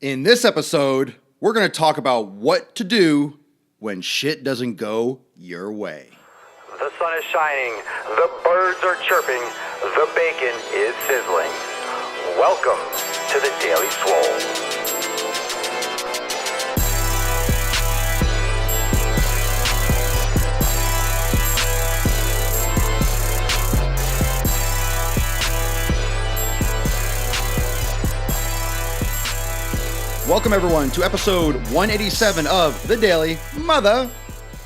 In this episode, we're going to talk about what to do when shit doesn't go your way. The sun is shining, the birds are chirping, the bacon is sizzling. Welcome to the Daily Swole. Welcome everyone to episode 187 of the Daily Mother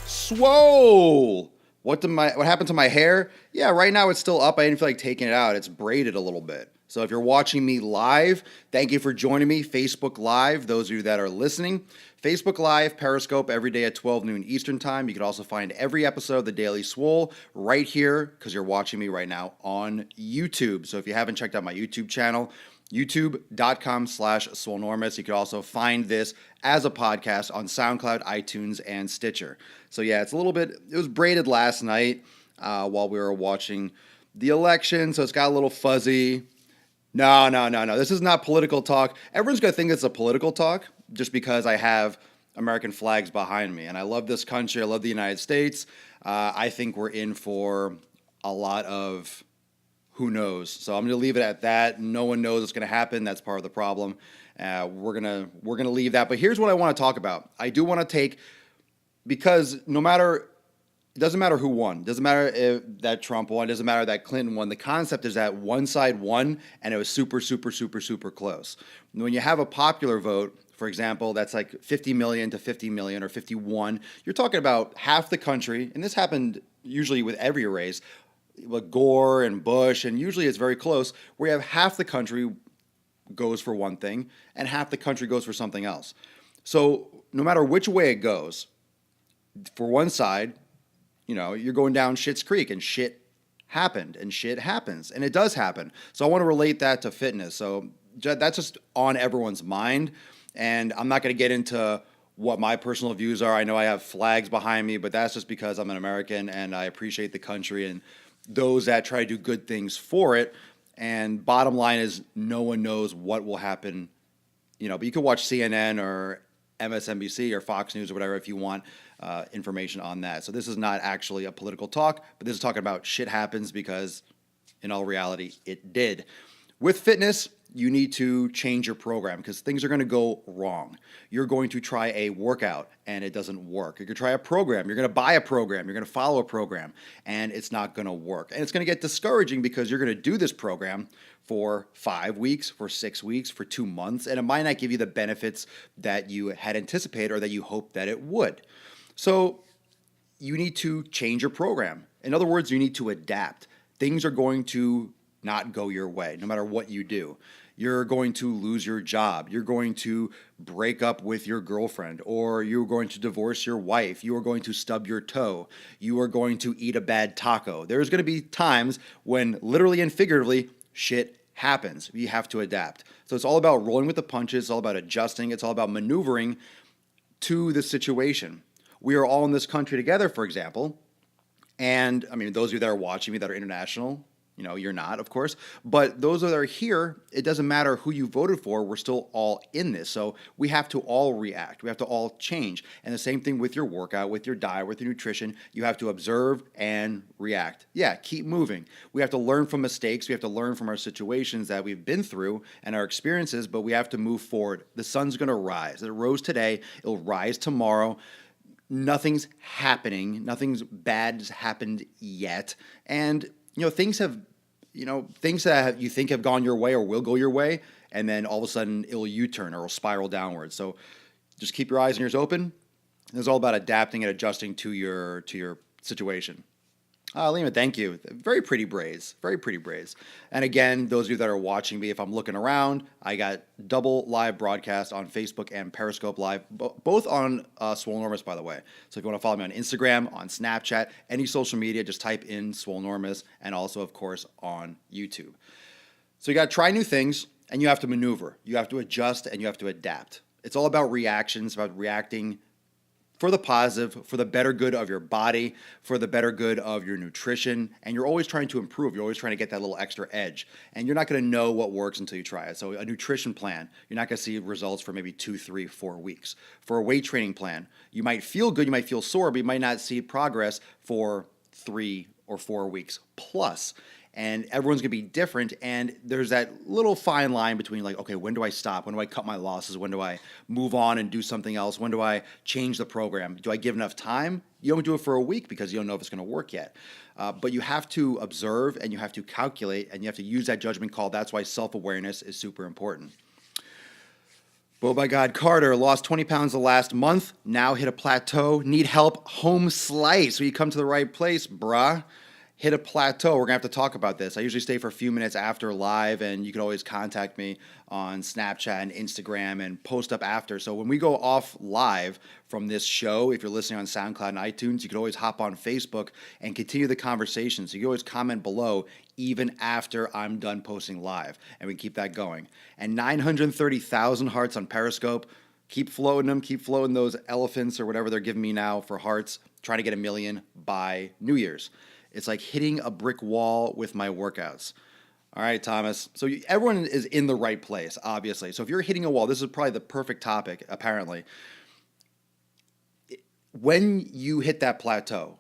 Swole. What happened to my hair? Yeah, right now it's still up. I didn't feel like taking it out. It's braided a little bit. So if you're watching me live, thank you for joining me. Facebook Live, those of you that are listening. Facebook Live, Periscope, every day at 12 noon Eastern Time. You can also find every episode of the Daily Swole right here because you're watching me right now on YouTube. So if you haven't checked out my YouTube channel, youtube.com/Swolenormous. You can also find this as a podcast on SoundCloud, iTunes, and Stitcher. So yeah, it was braided last night while we were watching the election, so it's got a little fuzzy. No. This is not political talk. Everyone's going to think it's a political talk just because I have American flags behind me. And I love this country. I love the United States. I think we're in for a lot of who knows. So I'm going to leave it at that. No one knows what's going to happen. That's part of the problem. We're gonna leave that. But here's what I want to talk about. I do want to take, because it doesn't matter who won. It doesn't matter if that Trump won. It doesn't matter that Clinton won. The concept is that one side won and it was super close. When you have a popular vote, for example, that's like 50 million to 50 million or 51, you're talking about half the country, and this happened usually with every race, with Gore and Bush, and usually it's very close, where you have half the country goes for one thing and half the country goes for something else. So no matter which way it goes, for one side, you're going down shit's creek, and shit happened, and shit happens, and it does happen. So I want to relate that to fitness. So that's just on everyone's mind, and I'm not going to get into what my personal views are. I know I have flags behind me, but that's just because I'm an American and I appreciate the country and those that try to do good things for it. And bottom line is, no one knows what will happen, but you can watch CNN or MSNBC or Fox News or whatever if you want information on that. So this is not actually a political talk, but this is talking about shit happens, because in all reality, it did. With fitness, you need to change your program because things are going to go wrong. You're going to try a workout and it doesn't work. You're going to try a program. You're going to buy a program. You're going to follow a program and it's not going to work. And it's going to get discouraging because you're going to do this program for 5 weeks, for 6 weeks, for 2 months, and it might not give you the benefits that you had anticipated or that you hoped that it would. So you need to change your program. In other words, you need to adapt. Things are going to not go your way, no matter what you do. You're going to lose your job. You're going to break up with your girlfriend, or you're going to divorce your wife. You are going to stub your toe. You are going to eat a bad taco. There's going to be times when literally and figuratively shit happens. You have to adapt. So it's all about rolling with the punches. It's all about adjusting. It's all about maneuvering to the situation. We are all in this country together, for example. And I mean, those of you that are watching me that are international, you're not, of course, but those that are here, it doesn't matter who you voted for, we're still all in this. So we have to all react. We have to all change. And the same thing with your workout, with your diet, with your nutrition. You have to observe and react. Yeah, keep moving. We have to learn from mistakes. We have to learn from our situations that we've been through and our experiences, but we have to move forward. The sun's going to rise. It rose today. It'll rise tomorrow. Nothing's happening. Nothing's bad has happened yet. And, things that you think have gone your way or will go your way, and then all of a sudden it'll U-turn or it'll spiral downwards. So just keep your eyes and ears open. It's all about adapting and adjusting to your situation. Lima, thank you. Very pretty braids. Very pretty braids. And again, those of you that are watching me, if I'm looking around, I got double live broadcast on Facebook and Periscope Live, both on Swolenormous, by the way. So if you want to follow me on Instagram, on Snapchat, any social media, just type in Swolenormous, and also, of course, on YouTube. So you got to try new things, and you have to maneuver. You have to adjust, and you have to adapt. It's all about reactions, about reacting for the positive, for the better good of your body, for the better good of your nutrition, and you're always trying to improve. You're always trying to get that little extra edge, and you're not going to know what works until you try it. So a nutrition plan, you're not going to see results for maybe 2, 3, 4 weeks. For a weight training plan, you might feel good, you might feel sore, but you might not see progress for 3 or 4 weeks plus. And everyone's going to be different, and there's that little fine line between like, okay, when do I stop? When do I cut my losses? When do I move on and do something else? When do I change the program? Do I give enough time? You don't do it for a week because you don't know if it's going to work yet. But you have to observe, and you have to calculate, and you have to use that judgment call. That's why self-awareness is super important. Oh my God, Carter lost 20 pounds the last month, now hit a plateau, need help, home slice. So you come to the right place, brah. Hit a plateau. We're going to have to talk about this. I usually stay for a few minutes after live, and you can always contact me on Snapchat and Instagram and post up after. So when we go off live from this show, if you're listening on SoundCloud and iTunes, you can always hop on Facebook and continue the conversation. So you can always comment below even after I'm done posting live, and we keep that going. And 930,000 hearts on Periscope. Keep floating them. Keep floating those elephants or whatever they're giving me now for hearts. Trying to get 1 million by New Year's. It's like hitting a brick wall with my workouts. All right, Thomas. So everyone is in the right place, obviously. So if you're hitting a wall, this is probably the perfect topic, apparently. When you hit that plateau,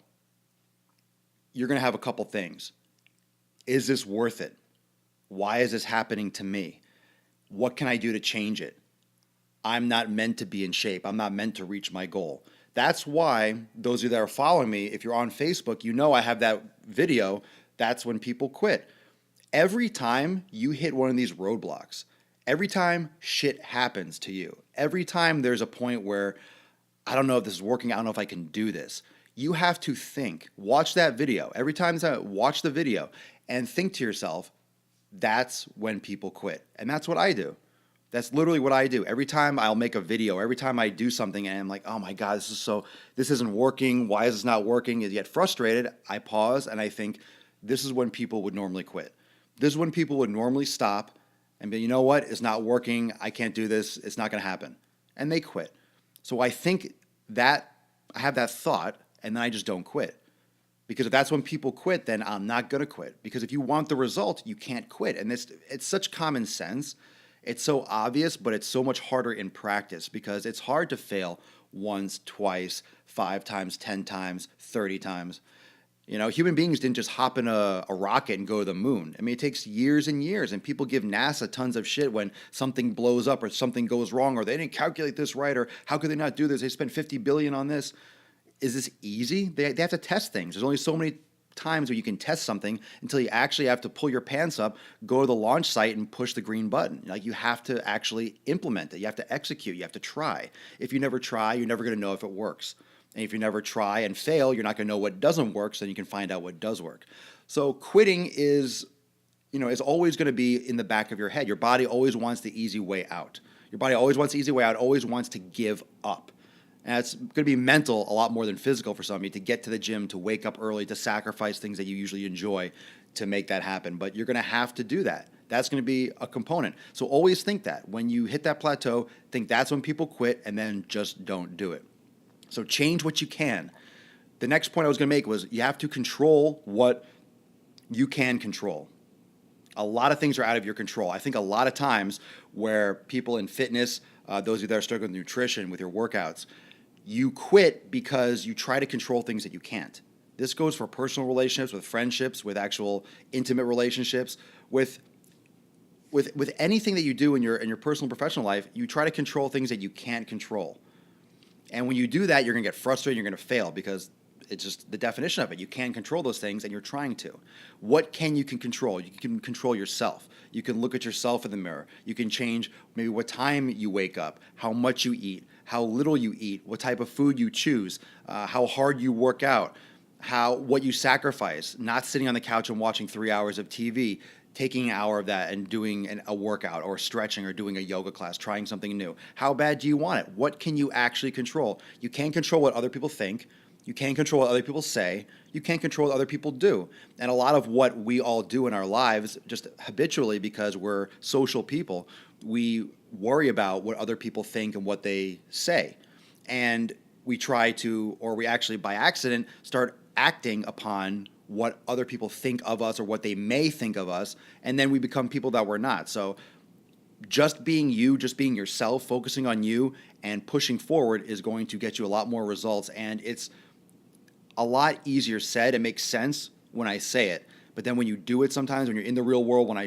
you're going to have a couple things. Is this worth it? Why is this happening to me? What can I do to change it? I'm not meant to be in shape. I'm not meant to reach my goal. That's why those of you that are following me, if you're on Facebook, you know I have that video. That's when people quit. Every time you hit one of these roadblocks, every time shit happens to you, every time there's a point where I don't know if this is working, I don't know if I can do this, you have to think, watch that video. Every time watch the video and think to yourself, that's when people quit. And that's what I do. That's literally what I do. Every time I'll make a video, every time I do something and I'm like, oh my God, this isn't working. Why is this not working? And get frustrated, I pause and I think, this is when people would normally quit. This is when people would normally stop and be, you know what? It's not working. I can't do this. It's not going to happen. And they quit. So I think that I have that thought and then I just don't quit. Because if that's when people quit, then I'm not going to quit. Because if you want the result, you can't quit. And it's such common sense. It's so obvious, but it's so much harder in practice because it's hard to fail once, twice, 5 times, 10 times, 30 times. You know, human beings didn't just hop in a rocket and go to the moon. I mean, it takes years and years, and people give NASA tons of shit when something blows up or something goes wrong or they didn't calculate this right or how could they not do this? They spent $50 billion on this. Is this easy? They have to test things. There's only so many times where you can test something until you actually have to pull your pants up, go to the launch site and push the green button. Like you have to actually implement it. You have to execute. You have to try. If you never try, you're never going to know if it works. And if you never try and fail, you're not going to know what doesn't work, so then you can find out what does work. So quitting is always going to be in the back of your head. Your body always wants the easy way out. Your body always wants the easy way out, always wants to give up. And it's going to be mental a lot more than physical for some of you to get to the gym, to wake up early, to sacrifice things that you usually enjoy to make that happen. But you're going to have to do that. That's going to be a component. So always think that. When you hit that plateau, think that's when people quit and then just don't do it. So change what you can. The next point I was going to make was you have to control what you can control. A lot of things are out of your control. I think a lot of times where people in fitness, those of you that are struggling with nutrition, with your workouts, you quit because you try to control things that you can't. This goes for personal relationships, with friendships, with actual intimate relationships, with anything that you do in your personal and professional life. You try to control things that you can't control. And when you do that, you're going to get frustrated, you're going to fail because it's just the definition of it. You can't control those things and you're trying to. What can you control? You can control yourself. You can look at yourself in the mirror. You can change maybe what time you wake up, how much you eat, how little you eat, what type of food you choose, how hard you work out, what you sacrifice, not sitting on the couch and watching 3 hours of TV, taking an hour of that and doing a workout or stretching or doing a yoga class, trying something new. How bad do you want it? What can you actually control? You can't control what other people think. You can't control what other people say. You can't control what other people do. And a lot of what we all do in our lives, just habitually because we're social people, we worry about what other people think and what they say. And we try to, or we actually by accident start acting upon what other people think of us or what they may think of us, and then we become people that we're not. So just being you, just being yourself, focusing on you and pushing forward is going to get you a lot more results. And it's a lot easier said. It makes sense when I say it. But then when you do it sometimes, when you're in the real world, when you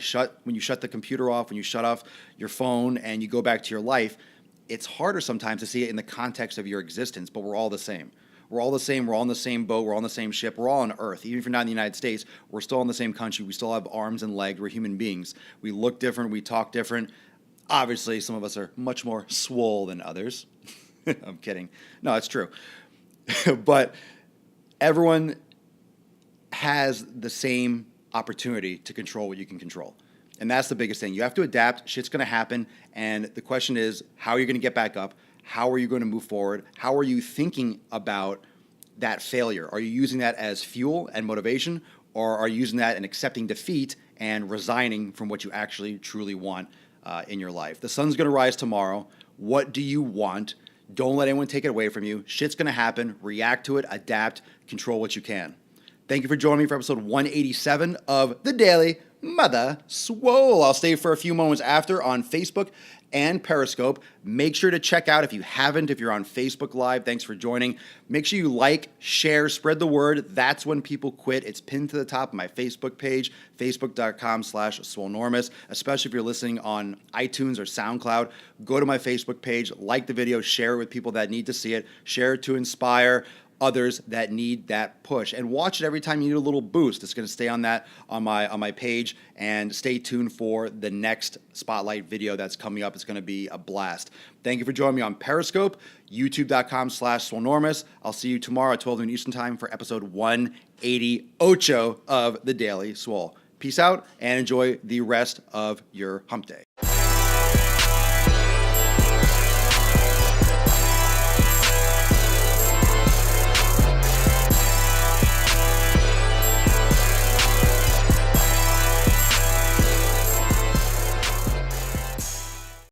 shut the computer off, when you shut off your phone and you go back to your life, it's harder sometimes to see it in the context of your existence, but we're all the same. We're all the same. We're all in the same boat. We're all on the same ship. We're all on Earth. Even if you're not in the United States, we're still in the same country. We still have arms and legs. We're human beings. We look different. We talk different. Obviously, some of us are much more swole than others. I'm kidding. No, it's true. But everyone has the same opportunity to control what you can control. And that's the biggest thing. You have to adapt. Shit's going to happen. And the question is, how are you going to get back up? How are you going to move forward? How are you thinking about that failure? Are you using that as fuel and motivation? Or are you using that and accepting defeat and resigning from what you actually truly want in your life? The sun's going to rise tomorrow. What do you want? Don't let anyone take it away from you. Shit's going to happen. React to it. Adapt. Control what you can. Thank you for joining me for episode 187 of The Daily Mother Swole. I'll stay for a few moments after on Facebook and Periscope. Make sure to check out if you haven't, if you're on Facebook Live. Thanks for joining. Make sure you like, share, spread the word. That's when people quit. It's pinned to the top of my Facebook page, facebook.com/Swolenormous. Especially if you're listening on iTunes or SoundCloud, go to my Facebook page, like the video, share it with people that need to see it, share it to inspire others that need that push, and watch it every time you need a little boost. It's going to stay on my page, and stay tuned for the next spotlight video that's coming up. It's going to be a blast. Thank you for joining me on Periscope, youtube.com/Swolenormous. I'll see you tomorrow at 12 noon Eastern Time for episode 188 of The Daily Swole. Peace out and enjoy the rest of your hump day.